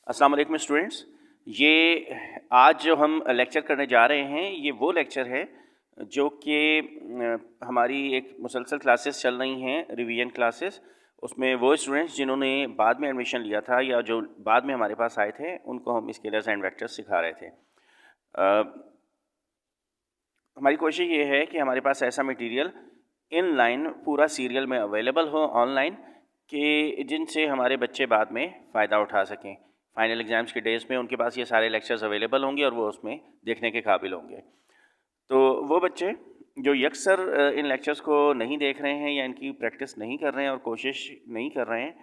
अस्सलाम वालेकुम स्टूडेंट्स। ये आज जो हम लेक्चर करने जा रहे हैं ये वो लेक्चर है जो कि हमारी एक मुसलसल क्लासेस चल रही हैं, रिवीजन क्लासेस। उसमें वो स्टूडेंट्स जिन्होंने बाद में एडमिशन लिया था या जो बाद में हमारे पास आए थे उनको हम स्केलर्स एंड वेक्टर्स सिखा रहे थे। हमारी कोशिश ये है कि हमारे पास ऐसा मटेरियल इन लाइन पूरा सीरियल में अवेलेबल हो ऑनलाइन कि जिनसे हमारे बच्चे बाद में फ़ायदा उठा सकें। फाइनल एग्ज़ाम्स के डेज़ में उनके पास ये सारे लेक्चर्स अवेलेबल होंगे और वो उसमें देखने के काबिल होंगे। तो वो बच्चे जो यकसर इन लेक्चर्स को नहीं देख रहे हैं या इनकी प्रैक्टिस नहीं कर रहे हैं और कोशिश नहीं कर रहे हैं,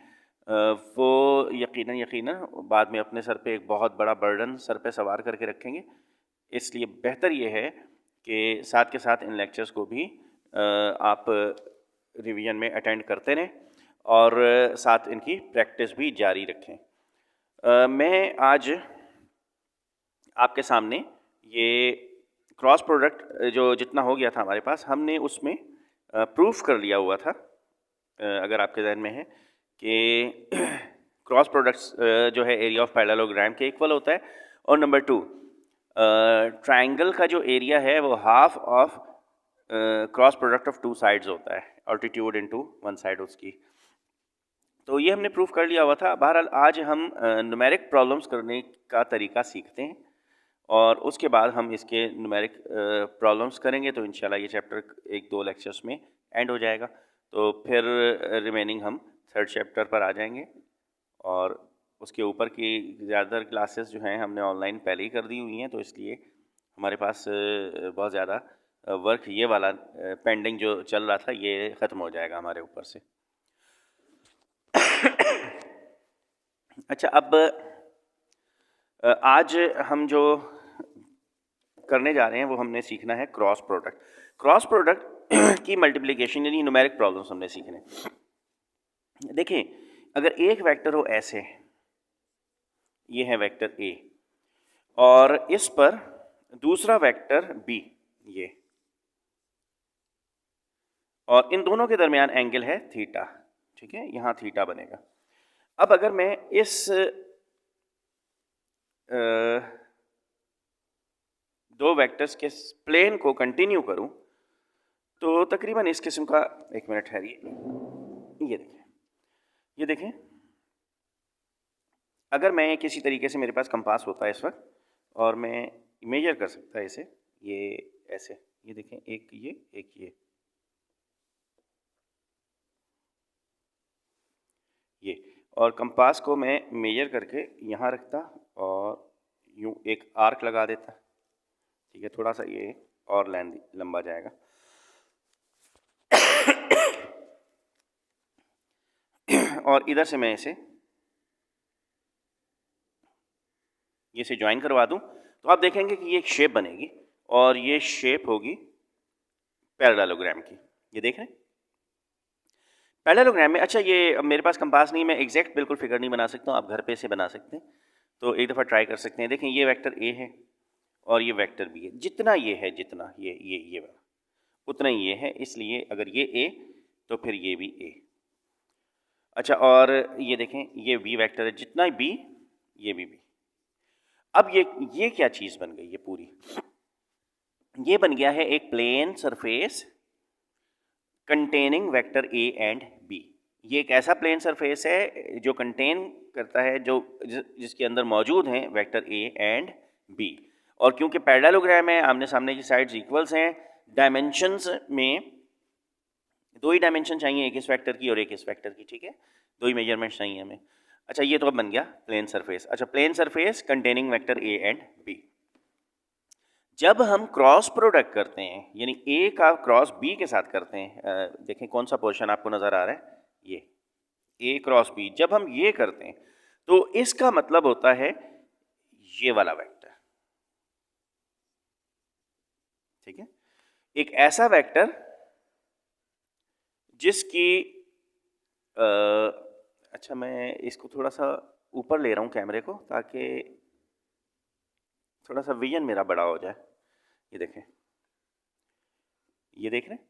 वो यकीनन बाद में अपने सर पे एक बहुत बड़ा बर्डन सर पे सवार करके रखेंगे। इसलिए बेहतर ये है कि साथ के साथ इन लेक्चर्स को भी आप रिवीजन में अटेंड करते रहें और साथ इनकी प्रैक्टिस भी जारी रखें। मैं आज आपके सामने ये क्रॉस प्रोडक्ट जो जितना हो गया था हमारे पास, हमने उसमें प्रूफ कर लिया हुआ था। अगर आपके जहन में है कि क्रॉस प्रोडक्ट्स जो है एरिया ऑफ पैरेललोग्राम के इक्वल होता है, और नंबर 2 ट्राइंगल का जो एरिया है वो half of cross product of two sides होता है, ऑल्टीट्यूड इनटू वन साइड उसकी। तो ये हमने प्रूफ कर लिया हुआ था। बहरहाल आज हम न्यूमेरिक प्रॉब्लम्स करने का तरीका सीखते हैं और उसके बाद हम इसके न्यूमेरिक प्रॉब्लम्स करेंगे, तो इंशाल्लाह ये चैप्टर 1-2 लेक्चर्स में एंड हो जाएगा। तो फिर रिमेनिंग हम थर्ड चैप्टर पर आ जाएंगे और उसके ऊपर की ज़्यादातर क्लासेस जो हैं हमने ऑनलाइन पहले ही कर दी हुई हैं, तो इसलिए हमारे पास बहुत ज़्यादा वर्क ये वाला पेंडिंग जो चल रहा था ये ख़त्म हो जाएगा हमारे ऊपर से। अच्छा, अब आज हम जो करने जा रहे हैं वो हमने सीखना है क्रॉस प्रोडक्ट। क्रॉस प्रोडक्ट की मल्टीप्लिकेशन यानी न्यूमेरिक प्रॉब्लम्स हमने सीखने। देखिए, अगर एक वेक्टर हो ऐसे, ये है वेक्टर ए और इस पर दूसरा वेक्टर बी, ये, और इन दोनों के दरमियान एंगल है थीटा, ठीक है, यहाँ थीटा बनेगा। अब अगर मैं इस दो वेक्टर्स के प्लेन को कंटिन्यू करूं तो तकरीबन इस किस्म का, एक मिनट ठहरिए, ये देखें, अगर मैं किसी तरीके से मेरे पास कंपास होता है इस वक्त और मैं मेजर कर सकता है इसे, ये ऐसे, ये देखें, एक ये और कंपास को मैं मेजर करके यहाँ रखता और यूँ एक आर्क लगा देता, ठीक है, थोड़ा सा ये और लंबा जाएगा। और इधर से मैं इसे ये से ज्वाइन करवा दूं तो आप देखेंगे कि ये एक शेप बनेगी और ये शेप होगी पैरेललोग्राम की। ये देख रहे हैं पैरेललोग्राम में। अच्छा, ये अब मेरे पास कंपास नहीं, मैं एग्जैक्ट बिल्कुल फिगर नहीं बना सकता हूँ, आप घर पे इसे बना सकते हैं, तो एक दफ़ा ट्राई कर सकते हैं। देखें, ये वेक्टर ए है और ये वेक्टर बी है। जितना ये है, जितना ये उतना ही ये है, इसलिए अगर ये ए तो फिर ये भी ए। अच्छा, और ये देखें, ये बी वेक्टर है, जितना बी ये भी बी। अब ये क्या चीज़ बन गई, ये पूरी ये बन गया है एक plane surface containing vector A and B. ये एक ऐसा प्लेन सरफेस है जो कंटेन करता है, जिसके अंदर मौजूद हैं वेक्टर ए एंड बी। और क्योंकि पैरेललोग्राम है, आमने सामने की साइड्स इक्वल्स हैं, डायमेंशंस में दो ही डायमेंशन चाहिए, एक इस वेक्टर की और एक इस वेक्टर की, ठीक है, दो ही मेजरमेंट्स चाहिए हमें। अच्छा, ये तो अब बन गया प्लेन सरफेस। अच्छा, plane surface containing vector A and B. जब हम क्रॉस प्रोडक्ट करते हैं यानी ए का क्रॉस बी के साथ करते हैं, देखें कौन सा पोर्शन आपको नजर आ रहा है, ये ए क्रॉस बी, जब हम ये करते हैं तो इसका मतलब होता है ये वाला वेक्टर, ठीक है, एक ऐसा वेक्टर जिसकी अच्छा, मैं इसको थोड़ा सा ऊपर ले रहा हूँ कैमरे को ताकि थोड़ा सा विजन मेरा बड़ा हो जाए। ये देखें, ये देख रहे हैं।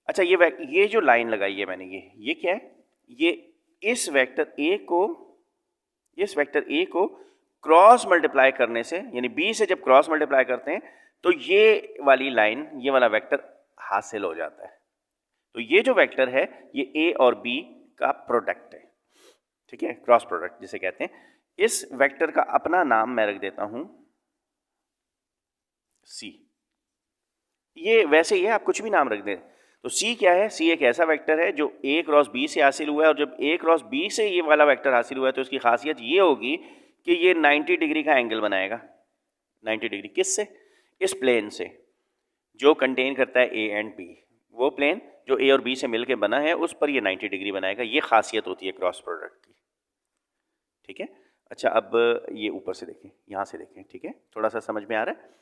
अच्छा, ये जो लाइन लगाई है मैंने, ये क्या है, ये इस वेक्टर ए को इस वेक्टर ए को क्रॉस मल्टीप्लाई करने से, यानी बी से जब क्रॉस मल्टीप्लाई करते हैं तो ये वाली लाइन, ये वाला वेक्टर हासिल हो जाता है। तो ये जो वेक्टर है ये ए और बी का प्रोडक्ट है, ठीक है, क्रॉस प्रोडक्ट जिसे कहते हैं। इस वेक्टर का अपना नाम मैं रख देता हूं सी। ये वैसे ही है, आप कुछ भी नाम रख दें। तो सी क्या है? सी एक ऐसा वेक्टर है जो ए क्रॉस बी से हासिल हुआ है, और जब ए क्रॉस बी से ये वाला वेक्टर हासिल हुआ है तो इसकी खासियत ये होगी कि ये 90 डिग्री का एंगल बनाएगा। 90 डिग्री किससे? इस प्लेन से जो कंटेन करता है ए एंड बी। वो प्लेन जो ए और बी से मिलकर बना है उस पर ये 90 डिग्री बनाएगा। ये खासियत होती है क्रॉस प्रोडक्ट की, ठीक है। अच्छा, अब ये ऊपर से देखें, यहाँ से देखें, ठीक है, थोड़ा सा समझ में आ रहा है।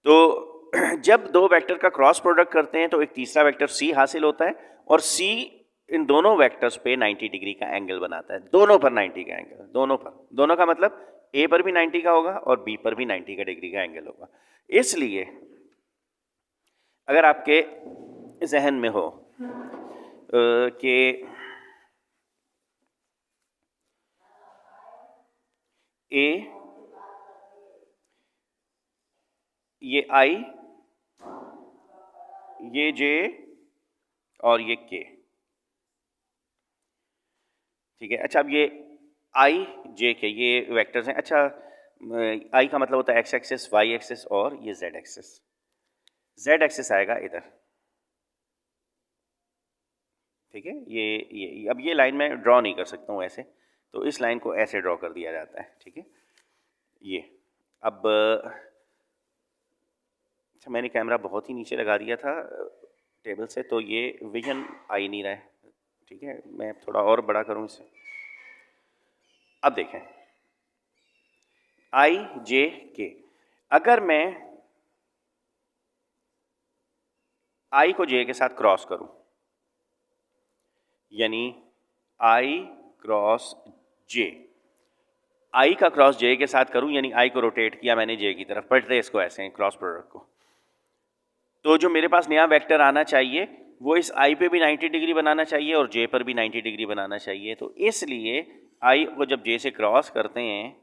तो जब दो वेक्टर का क्रॉस प्रोडक्ट करते हैं तो एक तीसरा वेक्टर सी हासिल होता है, और सी इन दोनों वेक्टर्स पे 90 डिग्री का एंगल बनाता है। दोनों पर 90 का एंगल, दोनों पर, दोनों का मतलब ए पर भी 90 का होगा और बी पर भी 90 का डिग्री का एंगल होगा। इसलिए अगर आपके जहन में हो कि ए, ये आई, ये जे और ये के, ठीक है। अच्छा, अब ये आई जे के ये वेक्टर्स हैं। अच्छा, आई का मतलब होता है एक्स एक्सिस, वाई एक्सिस और ये जेड एक्सिस। जेड एक्सिस आएगा इधर, ठीक है। ये अब ये लाइन मैं ड्रॉ नहीं कर सकता हूँ ऐसे, तो इस लाइन को ऐसे ड्रॉ कर दिया जाता है, ठीक है। ये अब अच्छा, मैंने कैमरा बहुत ही नीचे लगा दिया था टेबल से, तो ये विजन आ ही नहीं रहा है, ठीक है। मैं थोड़ा और बड़ा करूँ इसे। अब देखें, आई जे के, अगर मैं आई को जे के साथ क्रॉस करूं, यानी आई क्रॉस जे, आई का क्रॉस जे के साथ करूं, यानी आई को रोटेट किया मैंने जे की तरफ, पढ़ते इसको ऐसे क्रॉस प्रोडक्ट को, तो जो मेरे पास नया वेक्टर आना चाहिए वो इस आई पे भी 90 डिग्री बनाना चाहिए और जे पर भी 90 डिग्री बनाना चाहिए। तो इसलिए आई को जब जे से क्रॉस करते हैं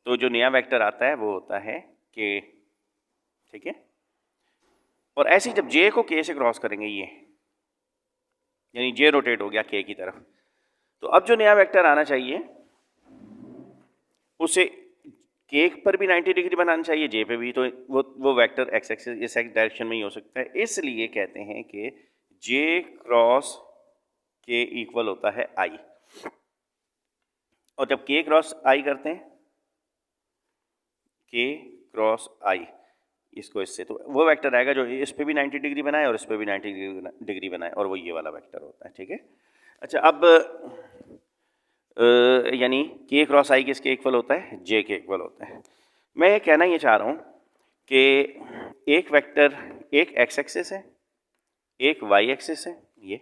तो जो नया वेक्टर आता है वो होता है के, ठीक है। और ऐसे ही जब जे को के से क्रॉस करेंगे, ये यानी जे रोटेट हो गया के की तरफ, तो अब जो नया वेक्टर आना चाहिए उसे के पर भी 90 डिग्री बनाना चाहिए, जे पे भी, तो वो वेक्टर एक्स एक्सिस इस एक्स डायरेक्शन में ही हो सकता है। इसलिए कहते हैं कि जे क्रॉस के इक्वल होता है आई, और जब के क्रॉस आई करते हैं, के क्रॉस आई, इसको इससे, तो वो वेक्टर आएगा जो इस पे भी 90 डिग्री बनाए और इस पे भी 90 डिग्री बनाए, और वो ये वाला वेक्टर होता है, ठीक है। अच्छा, अब यानी के क्रॉस आई किसके इक्वल होता है? जे के इक्वल होता है। मैं ये कहना ये चाह रहा हूँ कि एक वेक्टर, एक एक्स एक्सिस है, एक वाई एक्सिस है ये,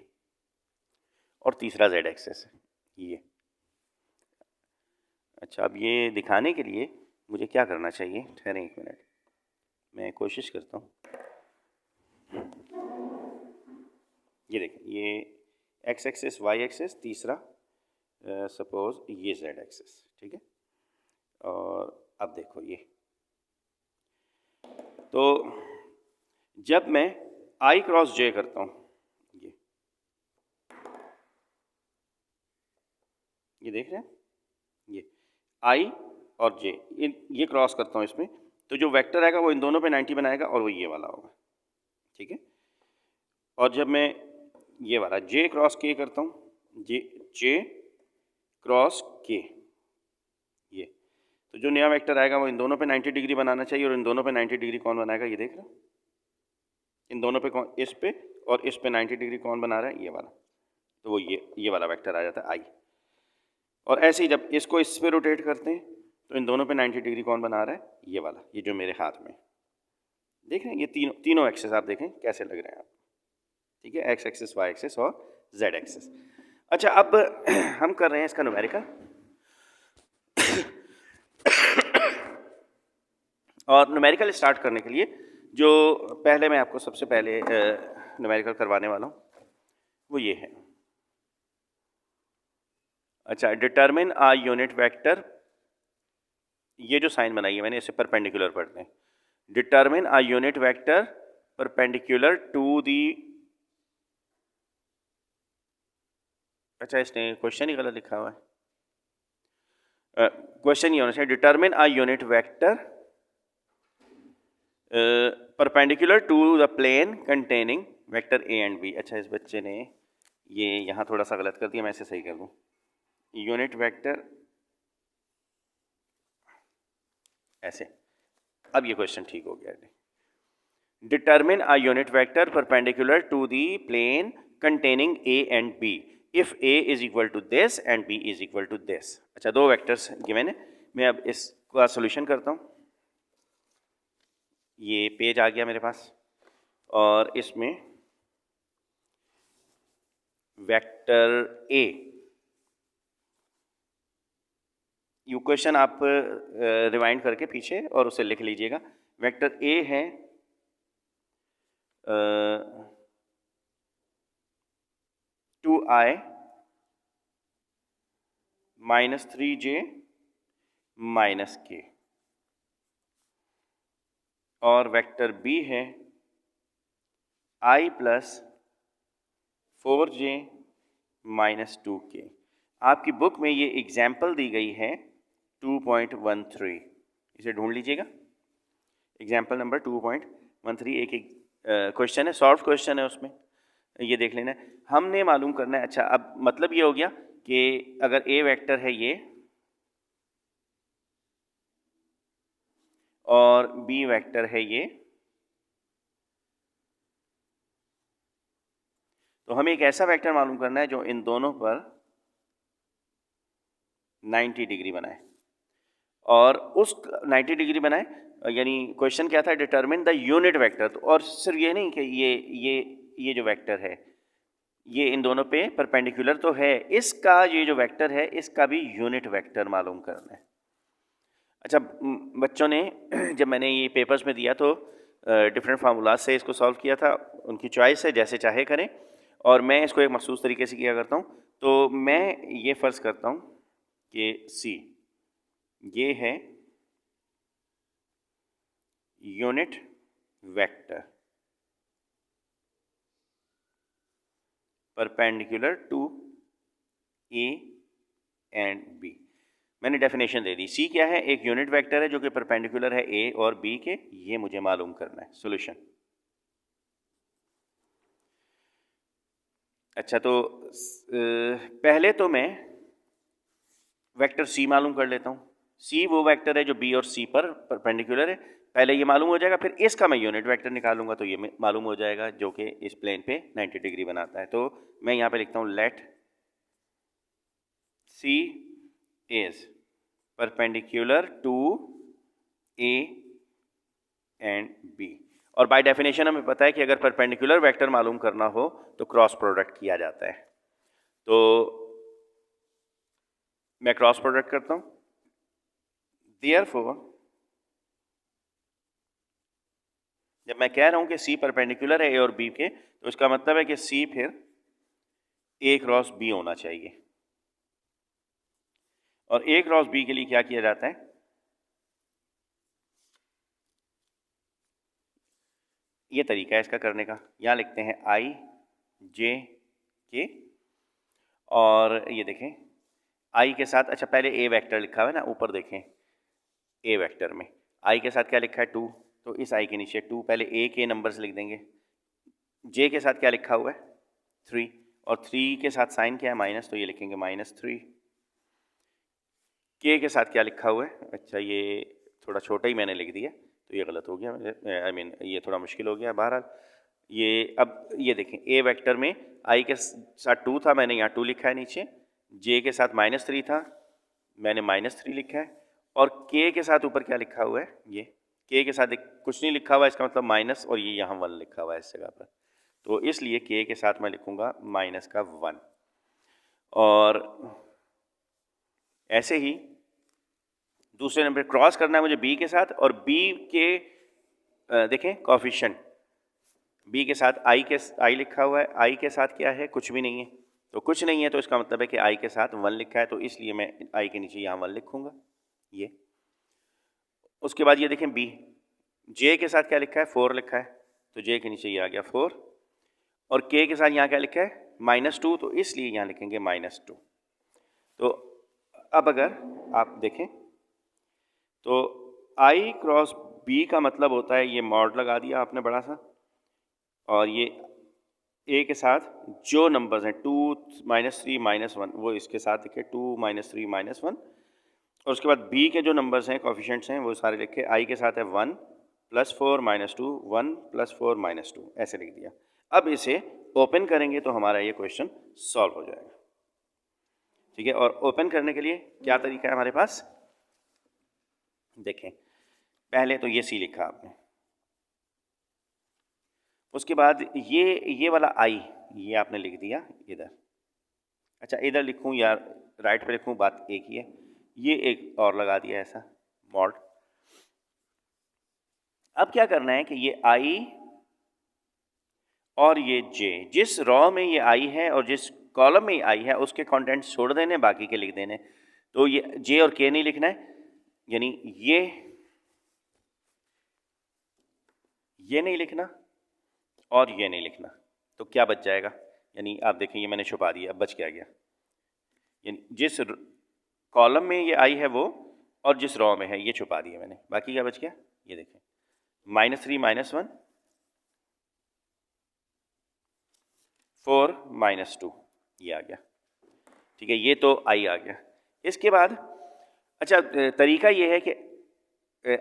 और तीसरा जेड एक्सिस है ये। अच्छा, अब ये दिखाने के लिए मुझे क्या करना चाहिए? ठहरें एक मिनट, मैं कोशिश करता हूँ। ये देखें, ये एक्स एक्सिस, वाई एक्सिस, तीसरा सपोज ये जेड एक्सिस, ठीक है। और अब देखो तो जब मैं आई क्रॉस जे करता हूँ, ये देख रहे हैं, ये आई और जे, ये क्रॉस करता हूँ इसमें, तो जो वेक्टर आएगा वो इन दोनों पे 90 बनाएगा और वो ये वाला होगा, ठीक है। और जब मैं ये वाला जे क्रॉस के करता हूँ, जे क्रॉस के, ये, तो जो नया वेक्टर आएगा वो इन दोनों पे 90 डिग्री बनाना चाहिए, और इन दोनों पे 90 डिग्री कौन बनाएगा? ये देख रहे हो, इन दोनों पे कौन, इस पे और इस पे 90 डिग्री कौन बना रहा है? ये वाला, तो वो ये वाला वेक्टर आ जाता है आई। और ऐसे ही जब इसको इस पे रोटेट करते हैं तो इन दोनों पे 90 डिग्री कौन बना रहा है? ये वाला, ये जो मेरे हाथ में देख रहे हैं, ये तीनों एक्सेस आप देखें कैसे लग रहे हैं आप, ठीक है, एक्स एक्सिस, वाई एक्सिस और जेड एक्सिस। अच्छा, अब हम कर रहे हैं इसका न्यूमेरिकल, और न्यूमेरिकल स्टार्ट करने के लिए जो पहले मैं आपको सबसे पहले न्यूमेरिकल करवाने वाला हूँ वो ये है। अच्छा, डिटरमिन आ यूनिट वेक्टर ये जो साइन बनाई है मैंने इसे परपेंडिकुलर पढ़ते हैं। Determine a unit vector perpendicular to the, अच्छा इसने क्वेश्चन ही गलत लिखा हुआ है। क्वेश्चन ये होना चाहिए determine a unit vector perpendicular to the plane containing vector A and B. अच्छा इस बच्चे ने ये यहाँ थोड़ा सा गलत कर दिया, मैं इसे सही कर दूँ। यूनिट वेक्टर ऐसे, अब ये क्वेश्चन ठीक हो गया। Determine a unit vector perpendicular to the plane containing A and B if A is equal to this and B is equal to this. अच्छा दो वेक्टर्स गिवन है, मैं अब इसका सोल्यूशन करता हूँ। ये पेज आ गया मेरे पास और इसमें वेक्टर ए, यू क्वेश्चन आप रिवाइंड करके पीछे और उसे लिख लीजिएगा। वेक्टर ए है 2i माइनस 3j माइनस के, और वेक्टर बी है i plus 4j minus 2k। आपकी बुक में ये एग्जाम्पल दी गई है 2.13, इसे ढूंढ लीजिएगा। एग्जाम्पल नंबर 2.13 एक क्वेश्चन है, सॉल्व क्वेश्चन है, उसमें ये देख लेना है। हमने मालूम करना है। अच्छा अब मतलब ये हो गया कि अगर ए वेक्टर है ये और बी वेक्टर है ये, तो हमें एक ऐसा वेक्टर मालूम करना है जो इन दोनों पर 90 डिग्री बनाए, और उस 90 डिग्री बनाए, यानी क्वेश्चन क्या था, डिटरमिन द यूनिट वेक्टर। तो और सिर्फ ये नहीं कि ये जो वेक्टर है ये इन दोनों पे परपेंडिकुलर तो है, इसका ये जो वेक्टर है इसका भी यूनिट वेक्टर मालूम करना है। अच्छा बच्चों ने जब मैंने ये पेपर्स में दिया तो डिफरेंट फार्मूलाज से इसको सॉल्व किया था, उनकी चॉइस है, जैसे चाहे करें। और मैं इसको एक मखसूस तरीके से किया करता हूँ। तो मैं ये फ़र्ज़ करता हूँ कि सी ये है unit vector perpendicular to A and B. मैंने डेफिनेशन दे दी। सी क्या है, एक यूनिट वेक्टर है जो कि परपेंडिकुलर है ए और बी के, ये मुझे मालूम करना है। सॉल्यूशन, अच्छा तो पहले तो मैं वेक्टर सी मालूम कर लेता हूँ। सी वो वेक्टर है जो बी और सी पर परपेंडिकुलर है, पहले ये मालूम हो जाएगा, फिर इसका मैं यूनिट वेक्टर निकालूंगा तो ये मालूम हो जाएगा जो कि इस प्लेन पे 90 डिग्री बनाता है। तो मैं यहाँ पे लिखता हूँ let C is perpendicular to A and B. और बाय डेफिनेशन हमें पता है कि अगर परपेंडिकुलर वेक्टर मालूम करना हो तो क्रॉस प्रोडक्ट किया जाता है। तो मैं क्रॉस प्रोडक्ट करता हूँ। देयरफॉर जब मैं कह रहा हूँ कि सी परपेंडिकुलर है ए और बी के, तो इसका मतलब है कि सी फिर ए क्रॉस बी होना चाहिए। और ए क्रॉस बी के लिए क्या किया जाता है, ये तरीका है इसका करने का। यहाँ लिखते हैं आई जे के, और ये देखें आई के साथ, अच्छा पहले ए वेक्टर लिखा हुआ है ना, ऊपर देखें ए वेक्टर में आई के साथ क्या लिखा है 2, तो इस आई के नीचे 2, पहले ए के नंबर्स लिख देंगे। जे के साथ क्या लिखा हुआ है 3, और 3 के साथ साइन क्या है माइनस, तो ये लिखेंगे -3। के के साथ क्या लिखा हुआ है, अच्छा ये थोड़ा छोटा ही मैंने लिख दिया तो ये गलत हो गया, आई मीन ये थोड़ा मुश्किल हो गया। बहरहाल ये अब ये देखें ए वेक्टर में आई के साथ 2 था, मैंने यहाँ 2 लिखा है नीचे। जे के साथ -3 था, मैंने -3 लिखा है। और के के साथ ऊपर क्या लिखा हुआ है, ये के के साथ कुछ नहीं लिखा हुआ है, इसका मतलब माइनस, और ये यहाँ 1 लिखा हुआ है इस जगह पर, तो इसलिए के के साथ मैं लिखूँगा -1। और ऐसे ही दूसरे नंबर क्रॉस करना है मुझे बी के साथ, और बी के देखें कोफिशिएंट बी के साथ आई लिखा हुआ है, आई के साथ क्या है, कुछ भी नहीं है, तो कुछ नहीं है तो इसका मतलब है कि आई के साथ 1 लिखा है, तो इसलिए मैं आई के नीचे यहाँ 1 लिखूँगा। ये उसके बाद ये देखें बी, जे के साथ क्या लिखा है 4 लिखा है, तो जे के नीचे ये आ गया 4, और के के साथ यहाँ क्या लिखा है -2, तो इसलिए यहाँ लिखेंगे -2। तो अब अगर आप देखें तो आई क्रॉस बी का मतलब होता है, ये मॉड लगा दिया आपने बड़ा सा, और ये ए के साथ जो नंबर्स हैं 2 -3 -1 वो इसके साथ लिखे 2 -3 -1, और उसके बाद बी के जो नंबर्स हैं कोफिशिएंट्स हैं वो सारे लिखे, आई के साथ है 1 +4 -2 1 +4 -2 ऐसे लिख दिया। अब इसे ओपन करेंगे तो हमारा ये क्वेश्चन सॉल्व हो जाएगा, ठीक है। और ओपन करने के लिए क्या तरीका है हमारे पास, देखें पहले तो ये सी लिखा आपने, उसके बाद ये वाला आई ये आपने लिख दिया इधर। अच्छा इधर लिखूं या राइट पे लिखूं बात एक ही है, ये एक और लगा दिया ऐसा मॉड। अब क्या करना है कि ये आई और ये जे, जिस रॉ में ये आई है और जिस कॉलम में आई है उसके कंटेंट्स छोड़ देने, बाकी के लिख देने। तो ये जे और के नहीं लिखना है, यानी ये नहीं लिखना और ये नहीं लिखना, तो क्या बच जाएगा, यानी आप देखें ये मैंने छुपा दिया, अब बच क्या गया, यानी जिस कॉलम में ये आई है वो और जिस रॉ में है ये छुपा दिया मैंने, बाकी क्या बच गया, ये देखें -3 -1 4 -2 ये आ गया, ठीक है। ये तो आई आ गया। इसके बाद अच्छा तरीका ये है कि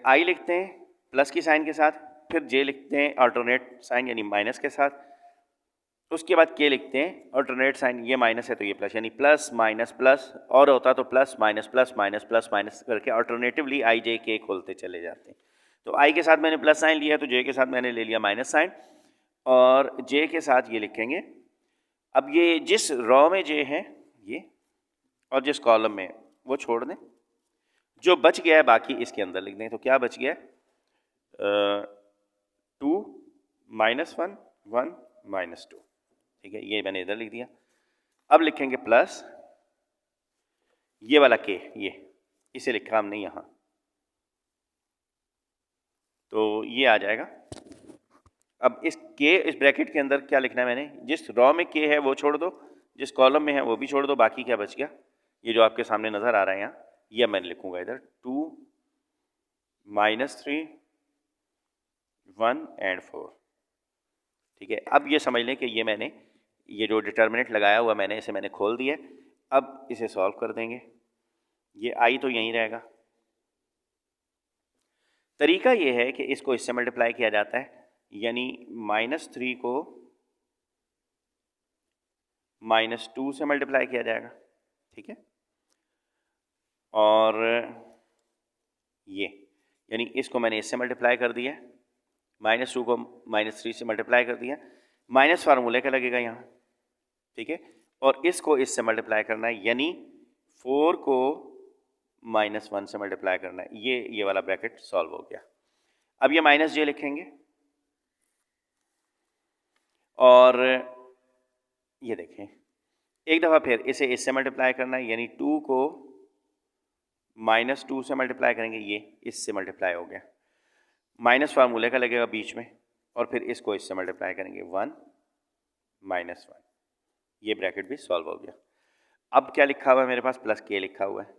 आई लिखते हैं प्लस की साइन के साथ, फिर जे लिखते हैं अल्टरनेट साइन यानी माइनस के साथ, उसके बाद के लिखते हैं अल्टरनेट साइन, ये माइनस है तो ये प्लस, यानी प्लस माइनस प्लस, और होता तो plus minus plus minus plus minus करके अल्टरनेटिवली आई जे के खोलते चले जाते हैं। तो आई के साथ मैंने प्लस साइन लिया तो जे के साथ मैंने ले लिया माइनस साइन, और जे के साथ ये लिखेंगे। अब ये जिस रॉ में जे है ये और जिस कॉलम में वो छोड़ दें, जो बच गया है बाकी इसके अंदर लिख दें। तो क्या बच गया, 2 -1 1 -2, ठीक है, ये मैंने इधर लिख दिया। अब लिखेंगे प्लस ये वाला के, ये इसे लिखा हमने यहाँ, तो ये आ जाएगा। अब इस के इस ब्रैकेट के अंदर क्या लिखना है मैंने, जिस रॉ में के है वो छोड़ दो, जिस कॉलम में है वो भी छोड़ दो, बाकी क्या बच गया, ये जो आपके सामने नज़र आ रहा है यहाँ, ये मैंने लिखूंगा इधर 2 -3 1 और 4, ठीक है। अब ये समझ लें कि ये मैंने ये जो डिटर्मिनेंट लगाया हुआ मैंने इसे मैंने खोल दिया। अब इसे सॉल्व कर देंगे, ये आई तो यहीं रहेगा। तरीका ये है कि इसको इससे मल्टीप्लाई किया जाता है, यानी -3 को -2 से मल्टीप्लाई किया जाएगा, ठीक है। और ये यानी इसको मैंने इससे मल्टीप्लाई कर दिया, -2 को -3 से मल्टीप्लाई कर दिया, माइनस फार्मूले का लगेगा यहाँ, ठीक है। और इसको इससे मल्टीप्लाई करना है, यानी 4 को -1 से मल्टीप्लाई करना है, ये वाला ब्रैकेट सॉल्व हो गया। अब ये माइनस जे लिखेंगे और ये देखें एक दफ़ा फिर इसे इससे मल्टीप्लाई करना है, यानी 2 को -2 से मल्टीप्लाई करेंगे, ये इससे मल्टीप्लाई हो गया, माइनस फार्मूले का लगेगा बीच में, और फिर इसको इससे मल्टीप्लाई करेंगे 1 -1, ये ब्रैकेट भी सॉल्व हो गया। अब क्या लिखा हुआ है मेरे पास, प्लस के लिखा हुआ है,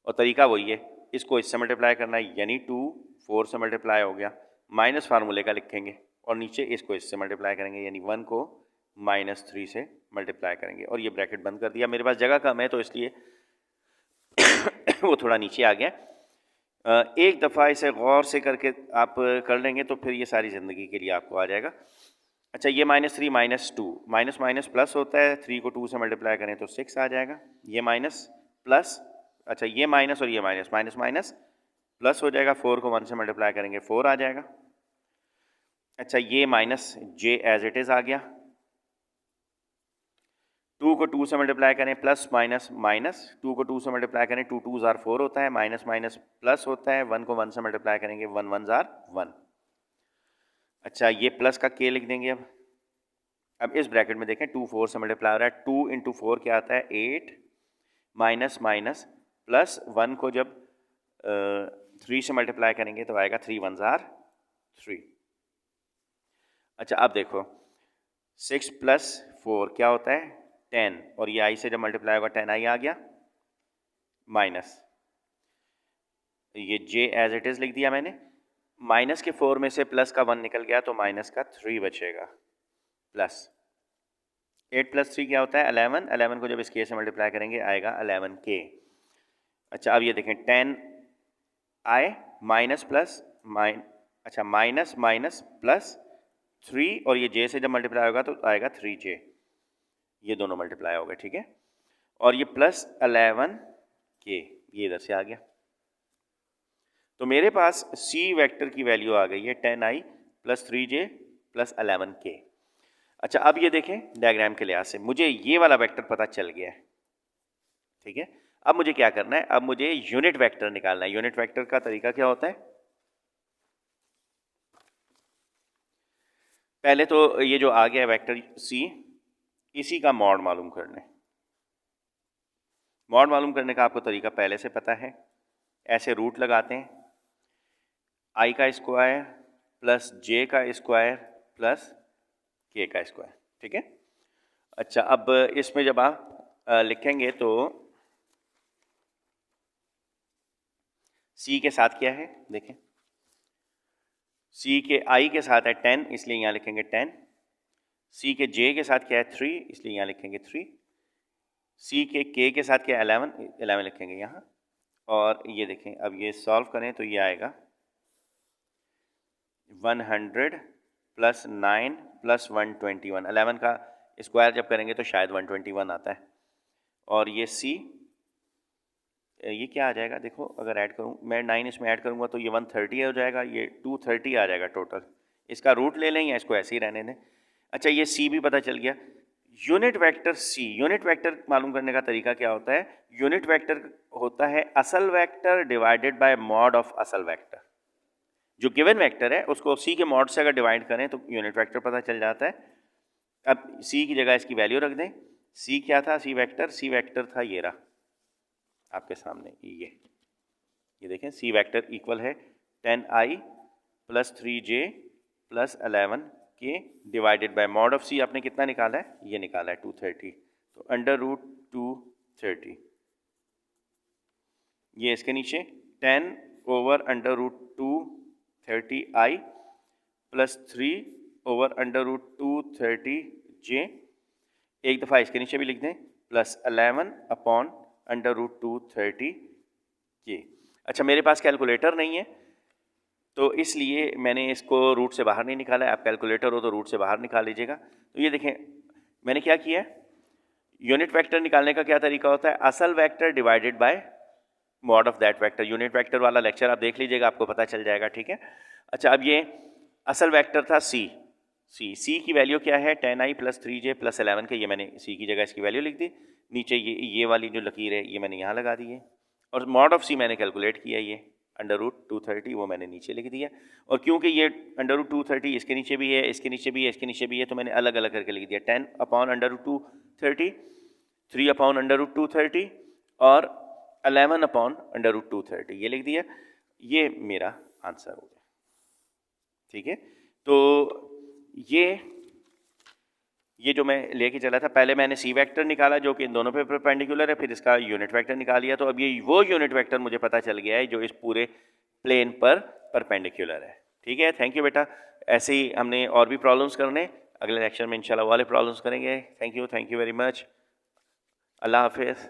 और तरीका वही है, इसको इससे मल्टीप्लाई करना है, यानी 2 4 से मल्टीप्लाई हो गया, माइनस फार्मूले का लिखेंगे और नीचे इसको इससे मल्टीप्लाई करेंगे, यानी 1 को -3 से मल्टीप्लाई करेंगे, और ये ब्रैकेट बंद कर दिया। मेरे पास जगह कम है तो इसलिए वो थोड़ा नीचे आ गया। एक दफ़ा इसे गौर से करके आप कर लेंगे तो फिर ये सारी ज़िंदगी के लिए आपको आ जाएगा। अच्छा ये -3 -2, माइनस माइनस प्लस होता है, 3 को 2 से मल्टीप्लाई करें तो 6 आ जाएगा, ये माइनस प्लस, अच्छा ये माइनस और ये माइनस, माइनस माइनस प्लस हो जाएगा, 4 को 1 से मल्टीप्लाई करेंगे 4 आ जाएगा। अच्छा ये minus J as it is आ गया, 2 को 2 से मल्टीप्लाई करें प्लस माइनस माइनस, 2 को 2 से मल्टीप्लाई करें 2 2 ज़ार 4 होता है, माइनस माइनस प्लस होता है, 1 को 1 से मल्टीप्लाई करेंगे 1 1 ज़ार 1। अच्छा ये प्लस का के लिख देंगे। अब इस ब्रैकेट में देखें 2 4 से मल्टीप्लाई हो रहा है, 2 इंटू 4 क्या आता है 8, माइनस माइनस प्लस 1 को जब 3 से मल्टीप्लाई करेंगे तो आएगा 3 1 जार 3। अच्छा अब देखो 6 प्लस 4 क्या होता है 10, और ये आई से जब मल्टीप्लाई होगा 10 आई आ गया, माइनस ये j एज इट इज लिख दिया मैंने। माइनस के 4 में से प्लस का 1 निकल गया तो माइनस का 3 बचेगा, प्लस 8 प्लस 3 क्या होता है 11। 11 को जब इस k से मल्टीप्लाई करेंगे आएगा 11k। अच्छा अब ये देखें 10 आए माइनस प्लस अच्छा माइनस माइनस प्लस 3, और ये j से जब मल्टीप्लाई होगा तो आएगा 3j, ये दोनों मल्टीप्लाई हो गए, ठीक है। और ये प्लस 11k ये इधर से आ गया, तो मेरे पास c वेक्टर की वैल्यू आ गई है 10i plus 3j plus 11k। अच्छा अब ये देखें डायग्राम के लिहाज से मुझे ये वाला वेक्टर पता चल गया है, ठीक है। अब मुझे क्या करना है, अब मुझे यूनिट वेक्टर निकालना है। यूनिट वेक्टर का तरीका क्या होता है, पहले तो ये जो आ गया वेक्टर c, इसी का मॉड मालूम करना है। मॉड मालूम करने का आपको तरीका पहले से पता है, ऐसे रूट लगाते हैं, i का स्क्वायर प्लस j का स्क्वायर प्लस k का स्क्वायर, ठीक है। अच्छा अब इसमें जब आप लिखेंगे तो c के साथ क्या है देखें, c के i के साथ है 10 इसलिए यहाँ लिखेंगे 10, c के j के साथ क्या है 3 इसलिए यहाँ लिखेंगे 3, c के k के साथ क्या है 11 लिखेंगे यहाँ। और ये देखें अब ये सॉल्व करें तो ये आएगा 100 प्लस 9 प्लस 121। 11 का स्क्वायर जब करेंगे तो शायद 121 आता है। और ये c ये क्या आ जाएगा, देखो अगर ऐड करूँ मैं 9 इसमें ऐड करूँगा तो ये 130 हो जाएगा, ये 230 आ जाएगा टोटल। इसका रूट ले लें या इसको ऐसे ही रहने दें। अच्छा ये c भी पता चल गया। Unit vector c, unit vector मालूम करने का तरीका क्या होता है, यूनिट वेक्टर होता है असल vector divided by mod of असल वेक्टर। जो गिवन वेक्टर है उसको c के मॉड से अगर डिवाइड करें तो यूनिट वेक्टर पता चल जाता है। अब c की जगह इसकी वैल्यू रख दें, c क्या था c वेक्टर था ये रहा आपके सामने, ये देखें c वेक्टर इक्वल है 10i plus 3j plus 11k divided by mod of c आपने कितना निकाला है, ये निकाला है 230, तो अंडर रूट 230, ये इसके नीचे 10 over under root 230i plus 3 over under root 230j, एक दफ़ा इसके नीचे भी लिख दें plus 11 upon under root 230j। अच्छा मेरे पास कैलकुलेटर नहीं है तो इसलिए मैंने इसको रूट से बाहर नहीं निकाला है, आप कैलकुलेटर हो तो रूट से बाहर निकाल लीजिएगा। तो ये देखें मैंने क्या किया है, यूनिट वेक्टर निकालने का क्या तरीका होता है, असल vector divided by mod of that vector. Unit vector वाला लेक्चर आप देख लीजिएगा, आपको पता चल जाएगा, ठीक है। अच्छा अब ये असल वेक्टर था c की वैल्यू क्या है 10i प्लस 3j प्लस 11 के, ये मैंने c की जगह इसकी वैल्यू लिख दी, नीचे ये वाली जो लकीर है ये मैंने यहाँ लगा दी है, और मॉड ऑफ c मैंने कैलकुलेट किया, ये अंडर रूट 230 वो मैंने नीचे लिख दिया। और क्योंकि ये अंडर रूट 230 इसके नीचे भी है, इसके नीचे भी है, इसके नीचे भी है, तो मैंने अलग अलग करके लिख दिया 10 upon under root 230, 3 upon under root 230 और 11 अपॉन अंडर रूट 230 ये लिख दिया। ये मेरा आंसर हो गया, ठीक है। तो ये जो मैं लेके चला था, पहले मैंने सी वेक्टर निकाला जो कि इन दोनों पे परपेंडिकुलर है, फिर इसका यूनिट वेक्टर निकाल लिया, तो अब ये वो यूनिट वेक्टर मुझे पता चल गया है जो इस पूरे प्लेन पर परपेंडिकुलर है, ठीक है। थैंक यू बेटा। ऐसे ही हमने और भी प्रॉब्लम्स करने, अगले लेक्चर में इंशाल्लाह वाले प्रॉब्लम्स करेंगे। Thank you very much. अल्लाह हाफिज़।